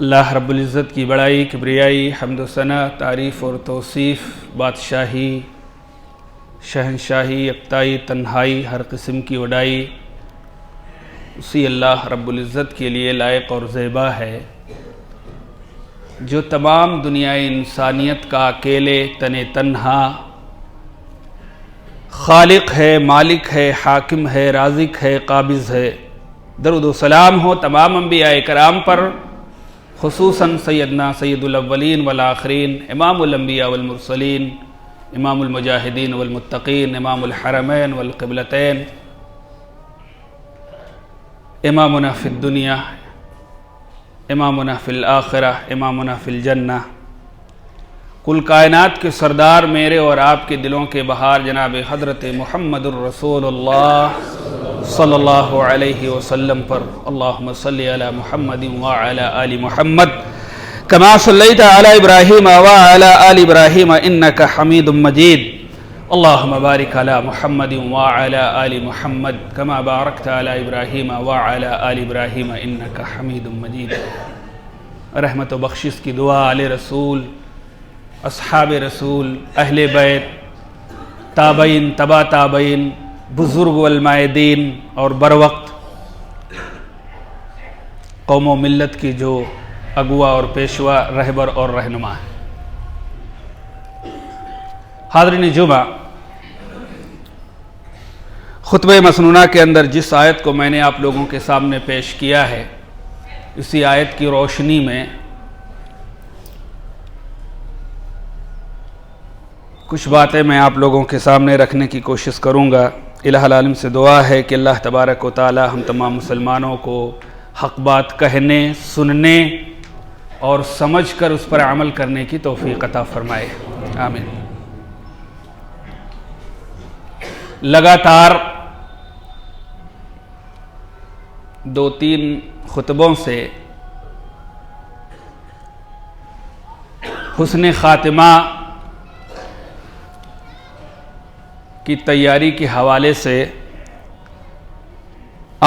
اللہ رب العزت کی بڑائی، کبریائی، حمد و ثنا، تعریف اور توصیف، بادشاہی، شہنشاہی، یکتائی، تنہائی، ہر قسم کی وڈائی اسی اللہ رب العزت کے لیے لائق اور زیبا ہے جو تمام دنیائے انسانیت کا اکیلے تنہا خالق ہے، مالک ہے، حاکم ہے، رازق ہے، قابض ہے۔ درود و سلام ہو تمام انبیاء کرام پر، خصوصاً سیدنا سید الاولین والآخرین، امام الانبیاء والمرسلین، امام المجاہدین والمتقین، امام الحرمین والقبلتین، امامنا فی الدنیا، امامنا فی الآخرہ، امامنا فی الجنہ، کل کائنات کے سردار میرے اور آپ کے دلوں کے بہار جناب حضرت محمد الرسول اللہ صلی اللہ علیہ وسلم پر۔ اللہم صلی علی محمد وعلی آل محمد کما صلیت علی ابراہیم وعلی آل ابراہیم انکا حمید مجید۔ اللہم بارک علی محمد وعلی آل محمد کما بارکت علی ابراہیم وعلی آل ابراہیم انکا حمید مجید۔ رحمت و بخشش کی دعا آل رسول، اصحاب رسول، اہل بیت، تابعین، تبا تابعین، بزرگ والمائدین اور بروقت قوم و ملت کی جو اگوا اور پیشوا، رہبر اور رہنما ہے۔ حاضرین جمعہ، خطبہ مسنونہ کے اندر جس آیت کو میں نے آپ لوگوں کے سامنے پیش کیا ہے، اسی آیت کی روشنی میں کچھ باتیں میں آپ لوگوں کے سامنے رکھنے کی کوشش کروں گا۔ الہ العالم سے دعا ہے کہ اللہ تبارک و تعالی ہم تمام مسلمانوں کو حق بات کہنے، سننے اور سمجھ کر اس پر عمل کرنے کی توفیق عطا فرمائے، آمین۔ لگاتار 2-3 خطبوں سے حسن خاتمہ کی تیاری کے حوالے سے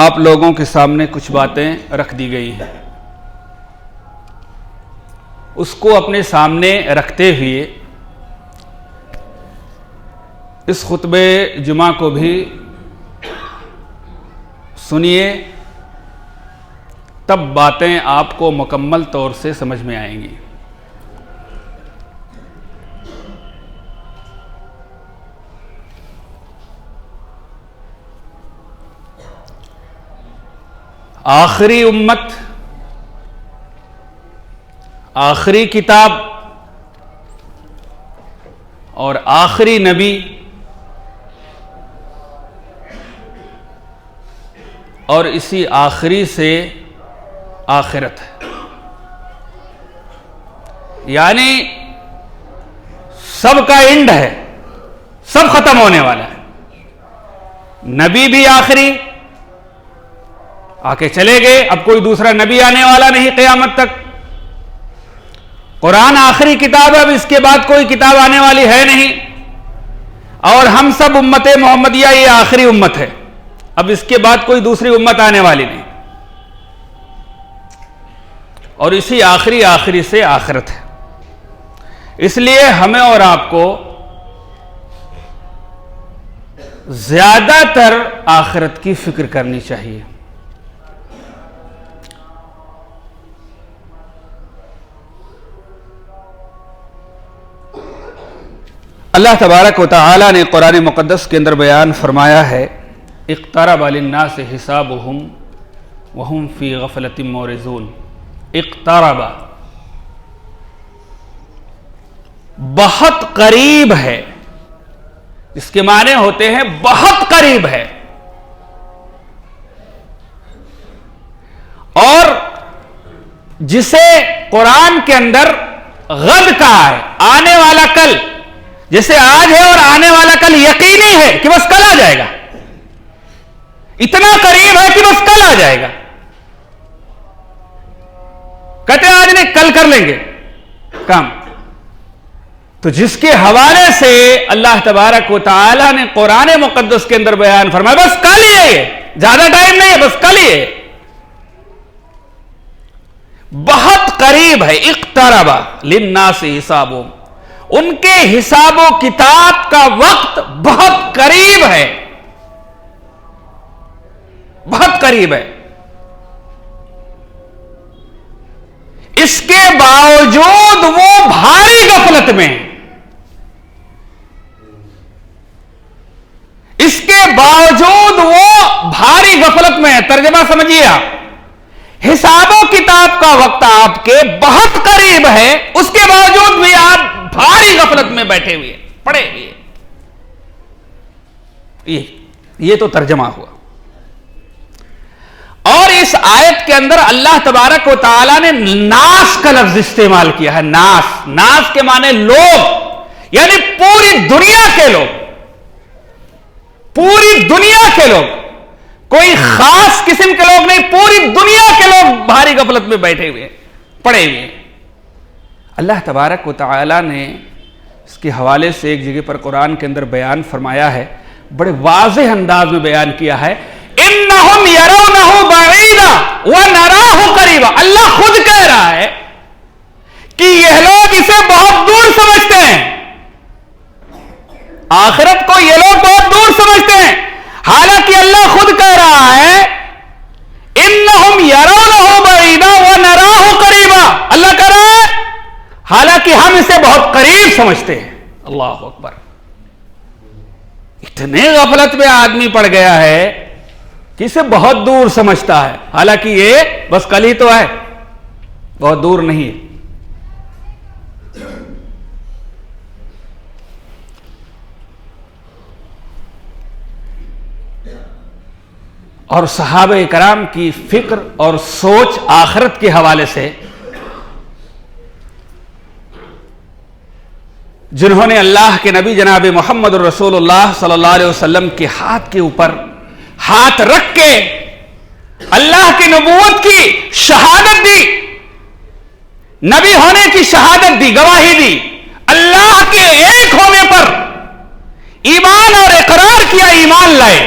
آپ لوگوں کے سامنے کچھ باتیں رکھ دی گئی ہیں۔ اس کو اپنے سامنے رکھتے ہوئے اس خطبہ جمعہ کو بھی سنیے، تب باتیں آپ کو مکمل طور سے سمجھ میں آئیں گی۔ آخری امت، آخری کتاب اور آخری نبی اور اسی آخری سے آخرت ہے، یعنی سب کا اینڈ ہے، سب ختم ہونے والا ہے۔ نبی بھی آخری آ کے چلے گئے، اب کوئی دوسرا نبی آنے والا نہیں قیامت تک۔ قرآن آخری کتاب ہے، اب اس کے بعد کوئی کتاب آنے والی ہے نہیں، اور ہم سب امت محمدیہ یہ آخری امت ہے، اب اس کے بعد کوئی دوسری امت آنے والی نہیں، اور اسی آخری سے آخرت ہے۔ اس لیے ہمیں اور آپ کو زیادہ تر آخرت کی فکر کرنی چاہیے۔ اللہ تبارک و تعالی نے قرآن مقدس کے اندر بیان فرمایا ہے، اقترب للناس حسابهم وهم فی غفلۃ معرضون۔ اقترب، بہت قریب ہے، اس کے معنی ہوتے ہیں بہت قریب ہے، اور جسے قرآن کے اندر غد کہا ہے، آنے والا کل، جیسے آج ہے اور آنے والا کل یقینی ہے کہ بس کل آ جائے گا، اتنا قریب ہے کہ بس کل آ جائے گا، کہتے ہیں آج نہیں کل کر لیں گے کام۔ تو جس کے حوالے سے اللہ تبارک و تعالی نے قرآن مقدس کے اندر بیان فرمایا بس کل ہی ہے، یہ زیادہ ٹائم نہیں ہے، بس کل ہی ہے، بہت قریب ہے. اقترب للناس حسابهم, ان کے حساب و کتاب کا وقت بہت قریب ہے, بہت قریب ہے. اس کے باوجود وہ بھاری غفلت میں, اس کے باوجود وہ بھاری غفلت میں. ترجمہ سمجھیے آپ, حساب و کتاب کا وقت آپ کے بہت قریب ہے, اس کے باوجود بھی آپ بھاری غفلت میں بیٹھے ہوئے پڑے ہوئے. یہ تو ترجمہ ہوا. اور اس آیت کے اندر اللہ تبارک و تعالی نے ناس کا لفظ استعمال کیا ہے. ناس, ناس کے معنی لوگ, یعنی پوری دنیا کے لوگ, پوری دنیا کے لوگ, کوئی خاص قسم کے لوگ نہیں, پوری دنیا کے لوگ بھاری غفلت میں بیٹھے ہوئے پڑے ہوئے. اللہ تبارک و تعالی نے اس کے حوالے سے ایک جگہ پر قرآن کے اندر بیان فرمایا ہے, بڑے واضح انداز میں بیان کیا ہے. انہم یرونہ بعیدا ونراہ قریبا. اللہ خود کہہ رہا ہے کہ یہ لوگ اسے بہت دور سمجھتے ہیں, آخرت کو یہ لوگ بہت دور سمجھتے ہیں, حالانکہ اللہ خود کہہ رہا ہے انہم یرونہ بعیدا ونراہ قریبا. اللہ کہہ رہا ہے حالانکہ ہم اسے بہت قریب سمجھتے ہیں. اللہ اکبر. اتنے غفلت میں آدمی پڑ گیا ہے کہ اسے بہت دور سمجھتا ہے, حالانکہ یہ بس کل ہی تو ہے, بہت دور نہیں ہے. اور صحابہ کرام کی فکر اور سوچ آخرت کے حوالے سے, جنہوں نے اللہ کے نبی جناب محمد رسول اللہ صلی اللہ علیہ وسلم کے ہاتھ کے اوپر ہاتھ رکھ کے اللہ کی نبوت کی شہادت دی, نبی ہونے کی شہادت دی, گواہی دی, اللہ کے ایک ہونے پر ایمان اور اقرار کیا, ایمان لائے.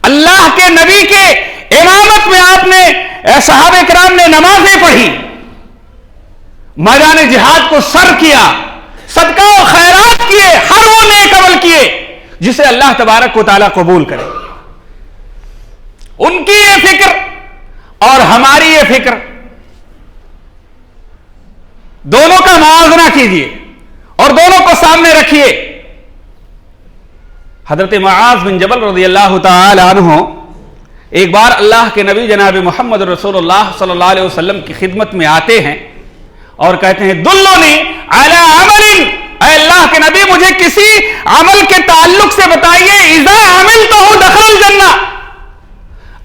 اللہ کے نبی کے امامت میں آپ نے, صحابہ کرام نے نمازیں پڑھی, میدان جہاد کو سر کیا, صدقہ و خیرات کیے, ہر وہ نیک عمل کیے جسے اللہ تبارک و تعالیٰ قبول کرے. ان کی یہ فکر اور ہماری یہ فکر, دونوں کا موازنہ کیجئے اور دونوں کو سامنے رکھیے. حضرت معاذ بن جبل رضی اللہ تعالی عنہ ایک بار اللہ کے نبی جناب محمد رسول اللہ صلی اللہ علیہ وسلم کی خدمت میں آتے ہیں اور کہتے ہیں دلونی علی عمل, اے اللہ کے نبی مجھے کسی عمل کے تعلق سے بتائیے, اذا عملتہ دخل الجنہ,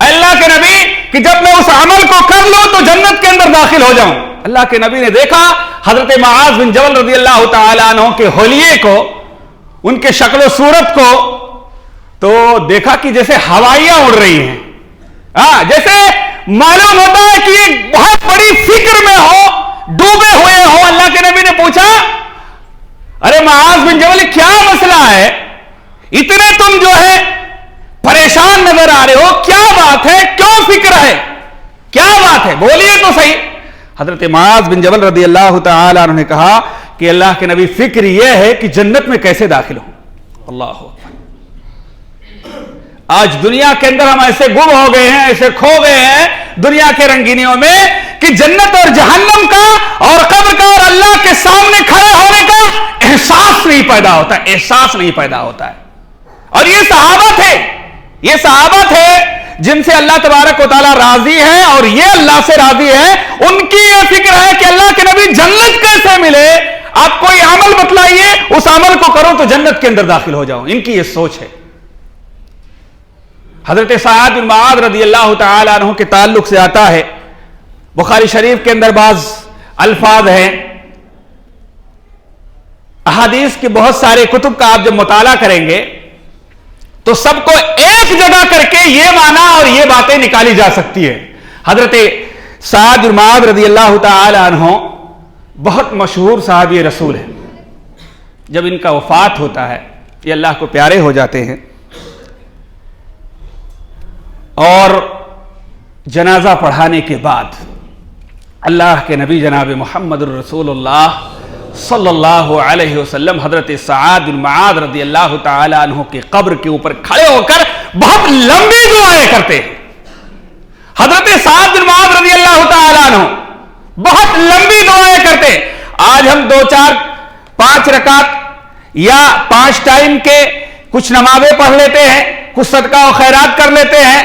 اے اللہ کے نبی کہ جب میں اس عمل کو کر لوں تو جنت کے اندر داخل ہو جاؤں. اللہ کے نبی نے دیکھا حضرت معاذ بن جبل رضی اللہ تعالی عنہ کے حلیے کو, ان کے شکل و صورت کو, تو دیکھا کہ جیسے ہوائیاں اڑ رہی ہیں, جیسے معلوم ہوتا ہے کہ یہ بہت بڑی فکر میں ہو, ڈوبے ہوئے ہو. اللہ کے نبی نے پوچھا ارے معاذ بن جبل کیا مسئلہ ہے, اتنے تم جو ہے پریشان نظر آ رہے ہو, کیا بات ہے, کیوں فکر ہے, کیا بات ہے, بولیے تو صحیح. حضرت معاذ بن جبل رضی اللہ تعالی عنہ نے کہا کہ اللہ کے نبی فکر یہ ہے کہ جنت میں کیسے داخل ہوں. اللہ اکبر. آج دنیا کے اندر ہم ایسے گم ہو گئے ہیں, ایسے کھو گئے ہیں دنیا کے رنگینیوں میں کہ جنت اور جہنم کا اور قبر کا اور اللہ کے سامنے کھڑے ہونے کا احساس نہیں پیدا ہوتا, احساس نہیں پیدا ہوتا ہے. اور یہ صحابہ تھے, یہ صحابہ تھے جن سے اللہ تبارک و تعالیٰ راضی ہے اور یہ اللہ سے راضی ہے. ان کی یہ فکر ہے کہ اللہ کے نبی جنت کیسے ملے, آپ کوئی عمل بتلائیے, اس عمل کو کرو تو جنت کے اندر داخل ہو جاؤ. ان کی یہ سوچ ہے. حضرت سعد بن معاذ رضی اللہ تعالی عنہ کے تعلق سے آتا ہے, بخاری شریف کے اندر بعض الفاظ ہیں, احادیث کے بہت سارے کتب کا آپ جب مطالعہ کریں گے تو سب کو ایک جگہ کر کے یہ معنی اور یہ باتیں نکالی جا سکتی ہے. حضرت سعد بن معاذ رضی اللہ تعالی عنہ بہت مشہور صحابی رسول ہیں. جب ان کا وفات ہوتا ہے, یہ اللہ کو پیارے ہو جاتے ہیں, اور جنازہ پڑھانے کے بعد اللہ کے نبی جناب محمد الرسول اللہ صلی اللہ علیہ وسلم حضرت سعد بن معاذ رضی اللہ تعالی عنہ کی قبر کے اوپر کھڑے ہو کر بہت لمبی دعائیں کرتے ہیں. حضرت سعد بن معاذ رضی اللہ تعالی عنہ بہت لمبی دعائیں کرتے ہیں. آج ہم 2 4 5 رکعت یا 5 ٹائم کے کچھ نمازیں پڑھ لیتے ہیں, کچھ صدقہ و خیرات کر لیتے ہیں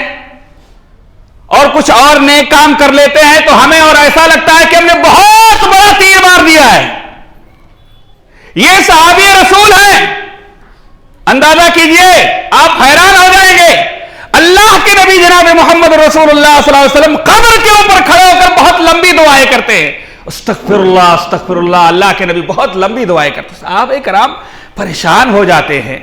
اور کچھ اور نیک کام کر لیتے ہیں, تو ہمیں اور ایسا لگتا ہے کہ ہم نے بہت بڑا تیر مار دیا ہے. یہ صحابی رسول ہیں, اندازہ کیجئے, آپ حیران ہو جائیں گے. اللہ کے نبی جناب محمد رسول اللہ صلی اللہ علیہ وسلم قبر کے اوپر کھڑے ہو کر بہت لمبی دعائیں کرتے ہیں. استغفر اللہ استغفر اللہ. اللہ کے نبی بہت لمبی دعائیں کرتے ہیں. صحابہ کرام پریشان ہو جاتے ہیں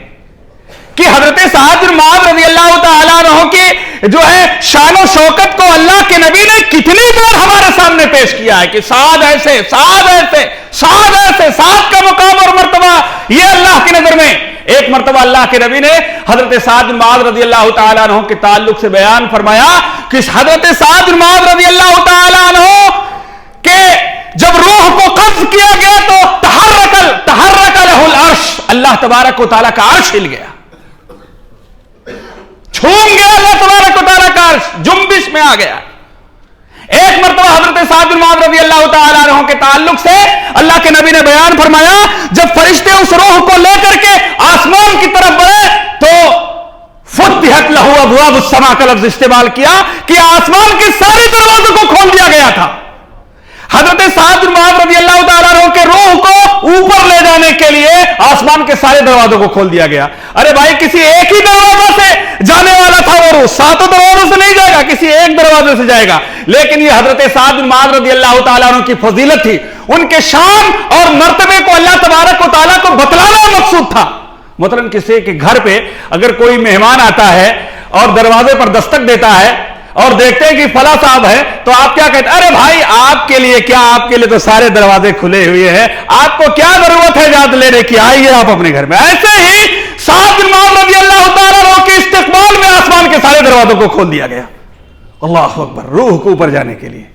کہ حضرت سعد بن معاذ رضی اللہ تعالیٰ عنہ کی جو ہے شان و شوکت کو اللہ کے نبی نے کتنی بار ہمارے سامنے پیش کیا ہے کہ سعد ایسے, سعد ایسے, سعد ایسے. سعد کا مقام اور مرتبہ یہ اللہ کی نظر میں. ایک مرتبہ اللہ کے نبی نے حضرت سعد بن معاذ رضی اللہ تعالیٰ عنہ کے تعلق سے بیان فرمایا کہ حضرت سعد بن معاذ رضی اللہ تعالیٰ عنہ کہ جب روح کو قبض کیا گیا تو تحرک لہ العرش, اللہ تبارک و تعالیٰ کا عرش ہل گیا, چھوم گیا اللہ تبارک و تعالیٰ کا عرش, جنبش میں آ گیا. ایک مرتبہ حضرت سعد بن معاذ رضی اللہ تعالیٰ عنہ کے تعلق سے اللہ کے نبی نے بیان فرمایا جب فرشتے اس روح کو لے کر کے آسمان کی طرف بڑھے تو فتحت لہ ابواب السماء کا لفظ استعمال کیا کہ آسمان کے سارے دروازوں کو کھول دیا گیا تھا. حضرت سعد بن معاذ رضی اللہ تعالیٰ عنہ کے روح کو اوپر لے جانے کے لیے آسمان کے سارے دروازوں کو کھول دیا گیا. ارے بھائی, کسی ایک ہی دروازے سے جانے والا تھا وہ روح, 7 دروازوں سے نہیں جائے گا, کسی ایک دروازے سے جائے گا. لیکن یہ حضرت سعد بن معاذ رضی اللہ تعالیٰ عنہ کی فضیلت تھی, ان کے شان اور مرتبے کو اللہ تبارک و تعالیٰ کو بتلانا مقصود تھا. مثلاً کسی کے گھر پہ اگر کوئی مہمان آتا ہے اور دروازے پر دستک دیتا ہے اور دیکھتے ہیں کہ فلاں صاحب ہے, تو آپ کیا کہتے ہیں؟ ارے بھائی آپ کے لیے کیا, آپ کے لیے تو سارے دروازے کھلے ہوئے ہیں, آپ کو کیا ضرورت ہے اجازت لینے کی, آئیے آپ اپنے گھر میں. ایسے ہی سعد بن معاذ رضی اللہ تعالیٰ عنہ کے استقبال میں آسمان کے سارے دروازوں کو کھول دیا گیا, اللہ اکبر, روح کو اوپر جانے کے لیے.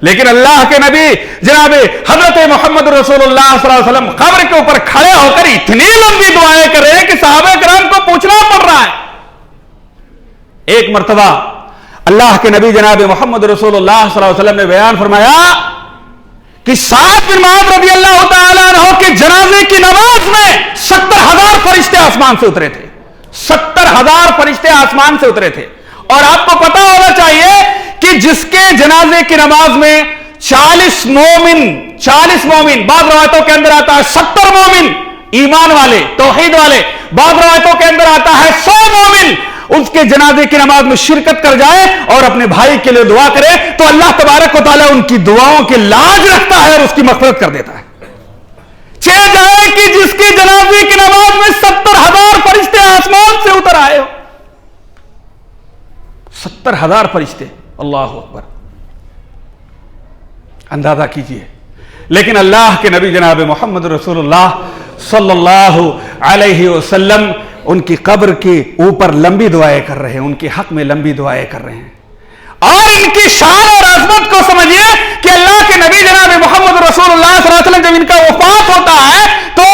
لیکن اللہ کے نبی جناب حضرت محمد رسول اللہ صلی اللہ علیہ وسلم قبر کے اوپر کھڑے ہو کر اتنی لمبی دعائیں کر رہے ہیں کہ صحابہ کرام کو پوچھنا پڑ رہا ہے. ایک مرتبہ اللہ کے نبی جناب محمد رسول اللہ صلی اللہ علیہ وسلم نے بیان فرمایا کہ سعد بن معاذ رضی اللہ تعالیٰ عنہ کے جنازے کی نماز میں 70,000 فرشتے آسمان سے اترے تھے. 70,000 فرشتے آسمان سے اترے تھے. اور آپ کو پتا ہونا چاہیے کہ جس کے جنازے کی نماز میں 40 مومن, بعض روایتوں کے اندر آتا ہے 70 مومن ایمان والے, توحید والے, بعض روایتوں کے اندر آتا ہے 100 مومن اس کے جنازے کی نماز میں شرکت کر جائے اور اپنے بھائی کے لیے دعا کرے, تو اللہ تبارک و تعالیٰ ان کی دعاؤں کی لاج رکھتا ہے اور اس کی مغفرت کر دیتا ہے. چہ جائے کہ جس کے جنازے کی نماز میں 70,000 فرشتے آسمان سے اتر آئے ہو, 70,000 فرشتے, اللہ اکبر, اندازہ کیجئے. لیکن اللہ کے نبی جناب محمد رسول اللہ صلی اللہ علیہ وسلم ان کی قبر کے اوپر لمبی دعائیں کر رہے ہیں, ان کے حق میں لمبی دعائیں کر رہے ہیں. اور ان کی شان اور عظمت کو سمجھیے کہ اللہ کے نبی جناب محمد رسول اللہ صلی اللہ علیہ وسلم جب ان کا وفات ہوتا ہے تو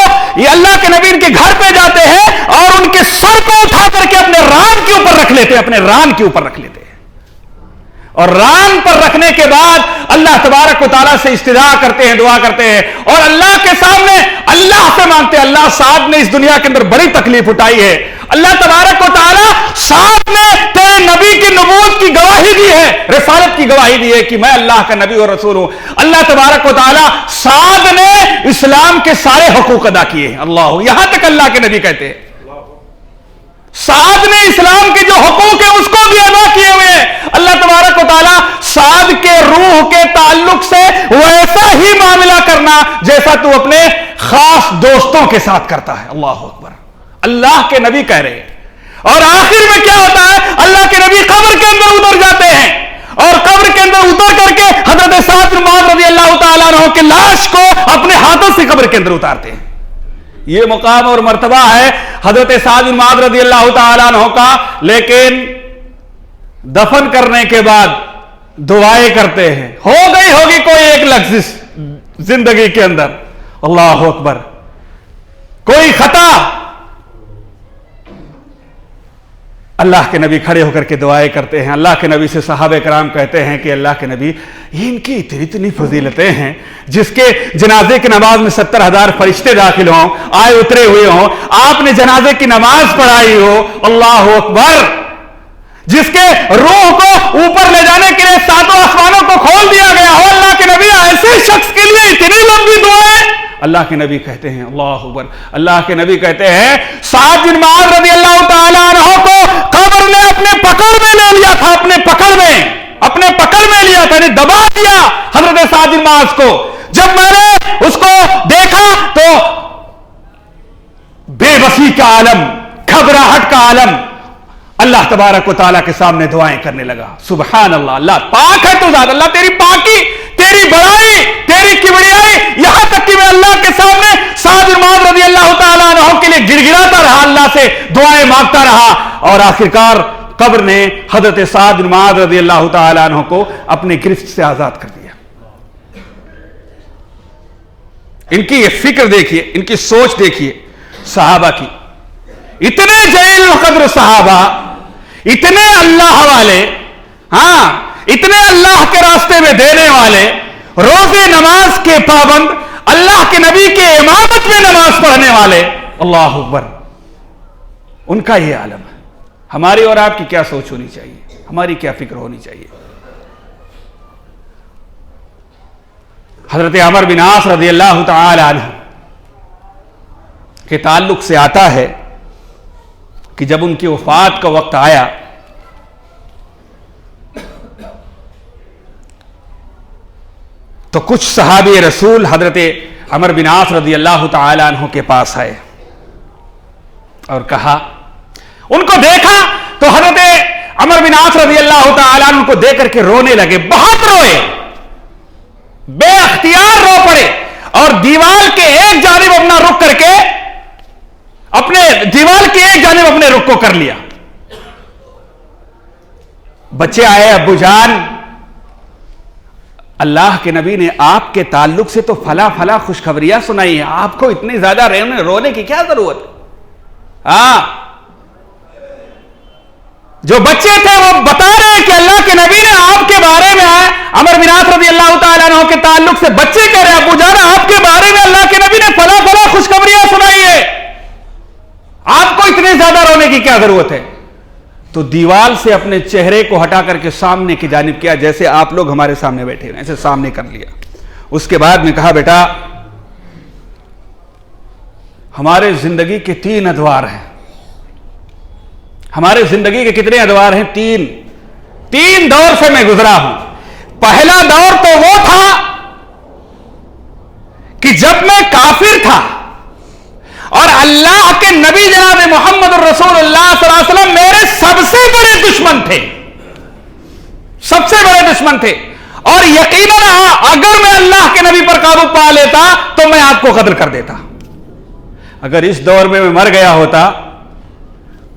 یہ اللہ کے نبی ان کے گھر پہ جاتے ہیں اور ان کے سر کو اٹھا کر کے اپنے ران کے اوپر رکھ لیتے ہیں, اپنے ران کے اوپر رکھ لیتے ہیں. اور ران پر رکھنے کے بعد اللہ تبارک و تعالیٰ سے استدعا کرتے ہیں, دعا کرتے ہیں اور اللہ کے سامنے اللہ سے مانگتے ہیں. اللہ سعد نے اس دنیا کے اندر بڑی تکلیف اٹھائی ہے, اللہ تبارک و تعالیٰ سعد نے تیرے نبی کی نبوت کی گواہی دی ہے, رسالت کی گواہی دی ہے کہ میں اللہ کا نبی اور رسول ہوں. اللہ تبارک و تعالیٰ سعد نے اسلام کے سارے حقوق ادا کیے ہیں. اللہ, یہاں تک اللہ کے نبی کہتے ہیں سعد نے اسلام کے جو حقوق ہیں اس کو بھی ادا کیے ہوئے ہیں. اللہ تبارک و تعالیٰ سعد کے روح کے تعلق سے ویسا ہی معاملہ کرنا جیسا تو اپنے خاص دوستوں کے ساتھ کرتا ہے. اللہ اکبر, اللہ کے نبی کہہ رہے ہیں. اور آخر میں کیا ہوتا ہے, اللہ کے نبی قبر کے اندر اتر جاتے ہیں اور قبر کے اندر اتر کر کے حضرت سعد بن معاذ رضی اللہ تعالیٰ عنہ کی لاش کو اپنے ہاتھوں سے قبر کے اندر اتارتے ہیں. یہ مقام اور مرتبہ ہے حضرت سعد بن معاذ رضی اللہ تعالیٰ عنہ کا. لیکن دفن کرنے کے بعد دعائیں کرتے ہیں. ہو گئی ہوگی کوئی ایک لغزش زندگی کے اندر, اللہ اکبر, کوئی خطا, اللہ کے نبی کھڑے ہو کر کے دعائیں کرتے ہیں. اللہ کے نبی سے صحابہ کرام کہتے ہیں کہ اللہ کے نبی, یہ ان کی اتنی فضیلتیں ہیں, جس کے جنازے کی نماز میں 70,000 فرشتے داخل ہوں, آئے اترے ہوئے ہوں, آپ نے جنازے کی نماز پڑھائی ہو, اللہ اکبر, جس کے روح کو اوپر لے جانے کے لیے 7 آسمانوں کو کھول دیا گیا ہو, اللہ کے نبی ایسے شخص کے لیے اتنی لمبی دعائیں. اللہ کے نبی کہتے ہیں, اللہ اکبر, اللہ کے نبی کہتے ہیں سعد بن معاذ رضی اللہ تعالیٰ عنہ کو قبر نے اپنے پکڑ میں لے لیا تھا, اپنے پکڑ میں لیا تھا, دبا دیا حضرت سعد بن معاذ کو. جب میں نے اس کو دیکھا تو بے بسی کا عالم, گھبراہٹ کا عالم, اللہ تبارک و تعالیٰ کے سامنے دعائیں کرنے لگا. سبحان اللہ, اللہ پاک ہے تو ذات, اللہ تیری پاکی, تیری بڑائی, تیری کبریائی, یہاں تک کہ میں اللہ کے سامنے سعد بن معاذ رضی اللہ تعالیٰ عنہ کے لیے گڑگڑاتا رہا, اللہ سے دعائیں مانگتا رہا, اور آخرکار قبر نے حضرت سعد بن معاذ رضی اللہ تعالیٰ عنہ کو اپنے گرفت سے آزاد کر دیا. ان کی یہ فکر دیکھیے, ان کی سوچ دیکھیے صحابہ کی, اتنے جلیل القدر صحابہ, اتنے اللہ والے, ہاں اتنے اللہ کے راستے میں دینے والے, روزے نماز کے پابند, اللہ کے نبی کے امامت میں نماز پڑھنے والے, اللہ اکبر, ان کا یہ عالم ہے. ہماری اور آپ کی کیا سوچ ہونی چاہیے, ہماری کیا فکر ہونی چاہیے. حضرت عمر بن عاص رضی اللہ تعالی عنہ کے تعلق سے آتا ہے کہ جب ان کی وفات کا وقت آیا تو کچھ صحابی رسول حضرت عمر بن عاص رضی اللہ تعالی عنہ کے پاس آئے اور کہا, ان کو دیکھا تو حضرت عمر بن عاص رضی اللہ تعالی عنہ کو دیکھ کر کے رونے لگے, بہت روئے, بے اختیار رو پڑے, اور دیوار کے ایک جانب اپنا رخ کر کے دیوار کے ایک جانب اپنے رخ کو کر لیا. بچے آئے, ابو جان, اللہ کے نبی نے آپ کے تعلق سے تو فلا خوشخبریاں سنائی ہیں, آپ کو اتنی زیادہ رونے کی کیا ضرورت ہے. ہاں, جو بچے تھے وہ بتا رہے ہیں کہ اللہ کے نبی نے آپ کے بارے میں, عمر بن عاص رضی اللہ تعالیٰ عنہ کے تعلق سے بچے کہہ رہے ہیں, ابو جان آپ کے بارے میں اللہ کے نبی نے فلا خوشخبریاں سنائی ہے, آپ کو اتنے زیادہ رونے کی کیا ضرورت ہے. تو دیوار سے اپنے چہرے کو ہٹا کر کے سامنے کی جانب کیا, جیسے آپ لوگ ہمارے سامنے بیٹھے ہیں, ایسے سامنے کر لیا. اس کے بعد میں کہا, بیٹا ہمارے زندگی کے 3 ادوار ہیں. ہمارے زندگی کے کتنے ادوار ہیں؟ 3 دور سے میں گزرا ہوں. پہلا دور تو وہ تھا کہ جب میں کافر تھا اور اللہ کے نبی جناب محمد الرسول اللہ صلی اللہ علیہ وسلم میرے سب سے بڑے دشمن تھے, اور یقیناً اگر میں اللہ کے نبی پر قابو پا لیتا تو میں آپ کو قتل کر دیتا. اگر اس دور میں مر گیا ہوتا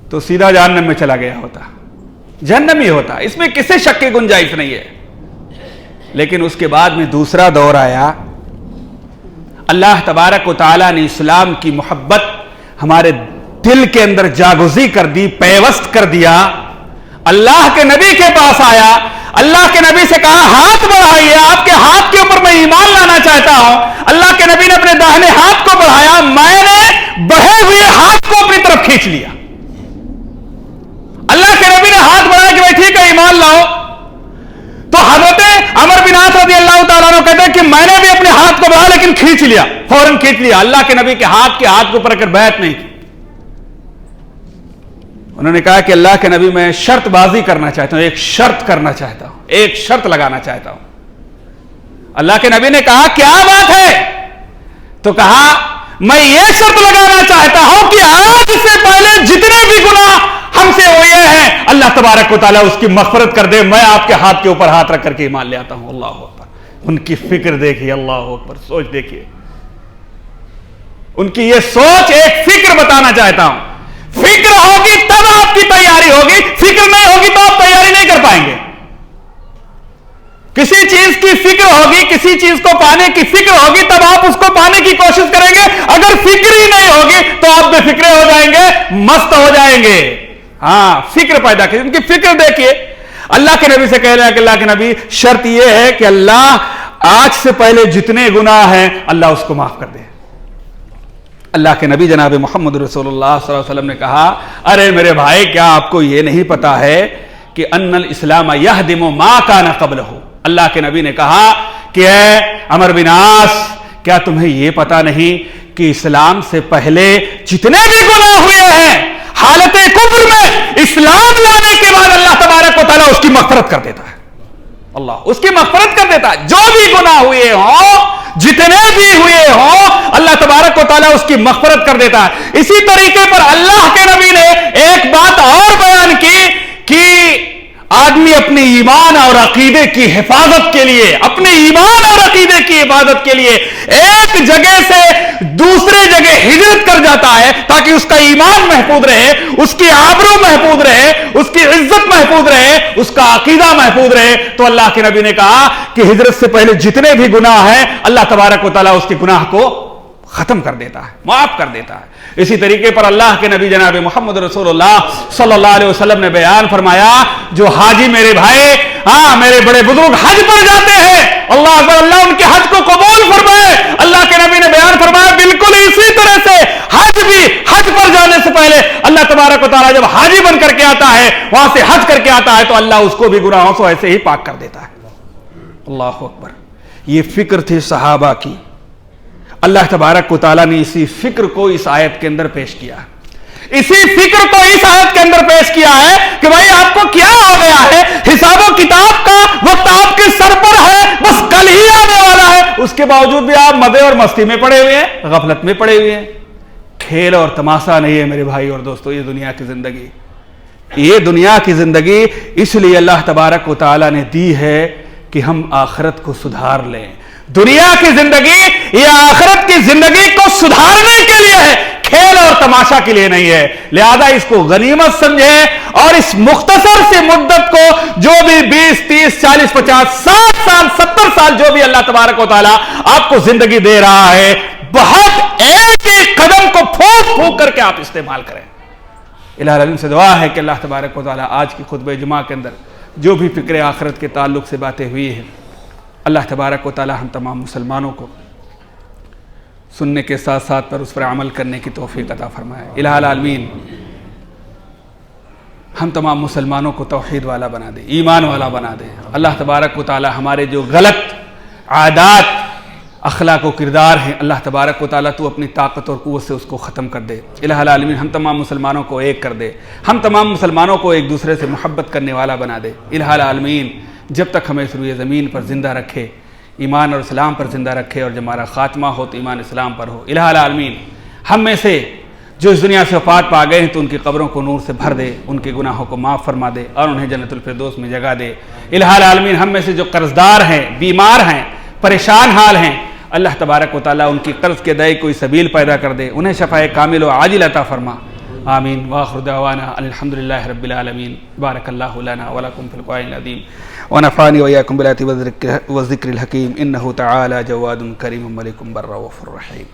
تو سیدھا جہنم میں چلا گیا ہوتا, جہنم ہی ہوتا, اس میں کسی شک کی گنجائش نہیں ہے. لیکن اس کے بعد میں دوسرا دور آیا, اللہ تبارک و تعالیٰ نے اسلام کی محبت ہمارے دل کے اندر جاگزی کر دی, پیوست کر دیا. اللہ کے نبی کے پاس آیا, اللہ کے نبی سے کہا ہاتھ بڑھائیے, آپ کے ہاتھ کے اوپر میں ایمان لانا چاہتا ہوں. اللہ کے نبی نے اپنے داہنے ہاتھ کو بڑھایا, میں نے بڑھے ہوئے ہاتھ کو اپنی طرف کھینچ لیا. اللہ کے نبی نے ہاتھ بڑھایا کہ بھائی ٹھیک ہے ایمان لاؤ. تو حضرت عمر بن عاص رضی اللہ تعالیٰ عنہ کہتے ہیں کہ میں نے بھی اپنے ہاتھ کو بڑھایا لیکن کھینچ لیا, فوراً کھینچ لیا. اللہ کے نبی کے ہاتھ کے اوپر اگر بیعت نہیں کی. انہوں نے کہا کہ اللہ کے نبی میں شرط بازی کرنا چاہتا ہوں, ایک شرط کرنا چاہتا ہوں, ایک شرط لگانا چاہتا ہوں. اللہ کے نبی نے کہا کیا بات ہے؟ تو کہا میں یہ شرط لگانا چاہتا ہوں کہ آج سے پہلے جتنے بھی گناہ ہم سے ہوئے ہیں اللہ تبارک و تعالیٰ اس کی مغفرت کر دے, میں آپ کے ہاتھ کے اوپر ہاتھ رکھ کر کے ایمان لے آتا ہوں. اللہ اکبر. ان کی فکر دیکھیے, اللہ اکبر, سوچ دیکھیے, ان کی یہ سوچ, ایک فکر بتانا چاہتا ہوں. فکر ہوگی تب آپ کی تیاری ہوگی, فکر نہیں ہوگی تو آپ تیاری نہیں کر پائیں گے. کسی چیز کی فکر ہوگی، کسی چیز کو پانے کی فکر ہوگی، تب آپ اس کو پانے کی کوشش کریں گے. اگر فکر ہی نہیں ہوگی تو آپ بے فکرے ہو جائیں گے، مست ہو جائیں گے. ہاں، فکر پیدا کیجیے. ان کی فکر دیکھیے. اللہ کے نبی سے کہہ رہے ہیں کہ اللہ کے نبی شرط یہ ہے کہ اللہ آج سے پہلے جتنے گناہ ہیں اللہ اس کو معاف کر دے. اللہ کے نبی جناب محمد رسول اللہ صلی اللہ علیہ وسلم نے کہا ارے میرے بھائی کیا آپ کو یہ نہیں پتا ہے کہ ان الاسلام یہدم ما کان قبلہ. اللہ کے نبی نے کہا کہ اے عمرو بن عاص کیا تمہیں یہ پتا نہیں کہ اسلام سے پہلے جتنے بھی گناہ ہوئے ہیں حالت کفر میں اسلام لانے کے بعد اللہ تبارک و تعالیٰ اس کی مغفرت کر دیتا ہے. اللہ اس کی مغفرت کر دیتا ہے. جو بھی گناہ ہوئے ہوں، جتنے بھی ہوئے ہوں، اللہ تبارک و تعالیٰ اس کی مغفرت کر دیتا ہے. اسی طریقے پر اللہ کے نبی نے ایک بات اور بیان کی کہ آدمی اپنے ایمان اور عقیدے کی حفاظت کے لیے، اپنے ایمان اور عقیدے کی حفاظت کے لیے ایک جگہ سے دوسرے جگہ ہجرت کر جاتا ہے تاکہ اس کا ایمان محفوظ رہے، اس کی آبرو محفوظ رہے، اس کی عزت محفوظ رہے، اس کا عقیدہ محفوظ رہے. تو اللہ کے نبی نے کہا کہ ہجرت سے پہلے جتنے بھی گناہ ہیں اللہ تبارک و تعالیٰ اس کے گناہ کو ختم کر دیتا ہے، معاف کر دیتا ہے. اسی طریقے پر اللہ کے نبی جناب محمد رسول اللہ صلی اللہ علیہ وسلم نے بیان فرمایا جو حاجی میرے بھائی، میرے بڑے بزرگ حج پر جاتے ہیں، اللہ اکبر، اللہ ان کے حج کو قبول فرمائے. اللہ کے نبی نے بیان فرمایا بالکل اسی طرح سے حج بھی، حج پر جانے سے پہلے اللہ تبارک و تعالیٰ جب حاجی بن کر کے آتا ہے، وہاں سے حج کر کے آتا ہے تو اللہ اس کو بھی گناہوں سے ایسے ہی پاک کر دیتا ہے. اللہ اکبر. یہ فکر تھی صحابہ کی. اللہ تبارک و تعالیٰ نے اسی فکر کو اس آیت کے اندر پیش کیا. اسی فکر کو اس آیت کے اندر پیش کیا ہے کہ بھائی آپ کو کیا ہو گیا ہے، حساب و کتاب کا وقت آپ کے سر پر ہے، بس کل ہی آنے والا ہے. اس کے باوجود بھی آپ مزے اور مستی میں پڑے ہوئے ہیں، غفلت میں پڑے ہوئے ہیں. کھیل اور تماشا نہیں ہے میرے بھائی اور دوستو یہ دنیا کی زندگی. یہ دنیا کی زندگی اس لیے اللہ تبارک و تعالیٰ نے دی ہے کہ ہم آخرت کو سدھار لیں. دنیا کی زندگی یہ آخرت کی زندگی کو سدھارنے کے لیے ہے، کھیل اور تماشا کے لیے نہیں ہے. لہذا اس کو غنیمت سمجھیں اور اس مختصر سی مدت کو جو بھی 20 30 40 50 60 سال 70 سال جو بھی اللہ تبارک و تعالیٰ آپ کو زندگی دے رہا ہے، بہت ایک ایک قدم کو پھونک پھونک کر کے آپ استعمال کریں. الہ العالمین سے دعا ہے کہ اللہ تبارک و تعالیٰ آج کی خطبہ جمعہ کے اندر جو بھی فکر آخرت کے تعلق سے باتیں ہوئی ہیں، اللہ تبارک و تعالیٰ ہم تمام مسلمانوں کو سننے کے ساتھ ساتھ پر اس پر عمل کرنے کی توفیق عطا فرمائے. الہ العالمین ہم تمام مسلمانوں کو توحید والا بنا دے، ایمان والا بنا دے. اللہ تبارک و تعالیٰ ہمارے جو غلط عادات، اخلاق و کردار ہیں، اللہ تبارک و تعالیٰ تو اپنی طاقت اور قوت سے اس کو ختم کر دے. الہ العالمین ہم تمام مسلمانوں کو ایک کر دے، ہم تمام مسلمانوں کو ایک دوسرے سے محبت کرنے والا بنا دے. الہ العالمین جب تک ہمیں اس روئے زمین پر زندہ رکھے، ایمان اور اسلام پر زندہ رکھے، اور جب ہمارا خاتمہ ہو تو ایمان اسلام پر ہو. الہ العالمین ہم میں سے جو اس دنیا سے وفات پا گئے ہیں تو ان کی قبروں کو نور سے بھر دے، ان کے گناہوں کو معاف فرما دے اور انہیں جنت الفردوس میں جگہ دے. الہ العالمین ہم میں سے جو قرض دار ہیں، بیمار ہیں، پریشان حال ہیں، اللہ تبارک و تعالیٰ ان کی قرض کے ادائی کوئی سبیل پیدا کر دے، انہیں شفاء کامل و عاجل عطا فرما. آمین. وآخر دعوانا الحمدللہ رب العالمین. بارک اللہ لنا ولکم فی القرآن العظیم ونفعني وإياكم بالآيات والذكر الحكيم إنه تعالى جواد كريم ملك بر رؤوف رحيم.